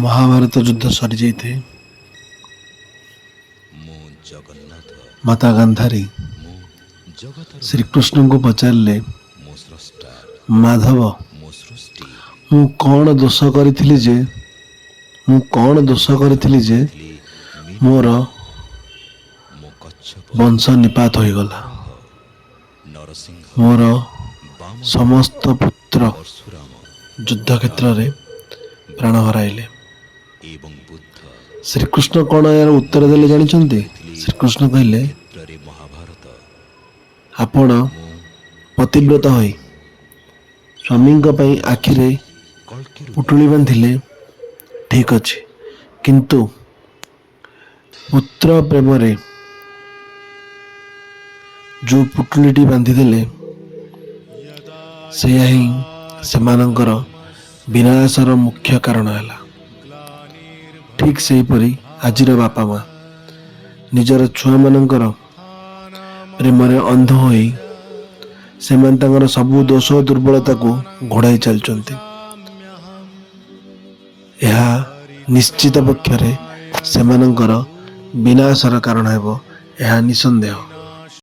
ମହାଭାରତ ଯୁଦ୍ଧ ସରିଯାଇଥାଏ। ମାତା ଗାନ୍ଧାରୀ ଶ୍ରୀକୃଷ୍ଣଙ୍କୁ ପଚାରିଲେ, ମାଧବ, ମୁଁ କଣ ଦୋଷ କରିଥିଲି ଯେ ମୋର ବଂଶ ନିପାତ ହୋଇଗଲା। ମୋର ସମସ୍ତ ପୁତ୍ର ଯୁଦ୍ଧ କ୍ଷେତ୍ରରେ ପ୍ରାଣ ହରାଇଲେ। ଶ୍ରୀକୃଷ୍ଣ କଣ ଏହାର ଉତ୍ତର ଦେଲେ ଜାଣିଛନ୍ତି? ଶ୍ରୀକୃଷ୍ଣ କହିଲେ, ଆପଣ ପତିବ୍ରତ ହୋଇ ସ୍ୱାମୀଙ୍କ ପାଇଁ ଆଖିରେ ପୁଟୁଳି ବାନ୍ଧିଲେ ଠିକ୍ ଅଛି, କିନ୍ତୁ ପୁତ୍ର ପ୍ରେମରେ ଯେଉଁ ପୁଟୁଳିଟି ବାନ୍ଧିଦେଲେ, ସେୟା ହିଁ ସେମାନଙ୍କର ବିନାଶର ମୁଖ୍ୟ କାରଣ ହେଲା। ଠିକ୍ ସେହିପରି ଆଜିର ବାପା ମା ନିଜର ଛୁଆମାନଙ୍କର ପ୍ରେମରେ ଅନ୍ଧ ହୋଇ ସେମାନେ ତାଙ୍କର ସବୁ ଦୋଷ ଓ ଦୁର୍ବଳତାକୁ ଘୋଡ଼ାଇ ଚାଲିଛନ୍ତି। ଏହା ନିଶ୍ଚିତ ପକ୍ଷରେ ସେମାନଙ୍କର ବିନାଶର କାରଣ ହେବ, ଏହା ନିଃସନ୍ଦେହ।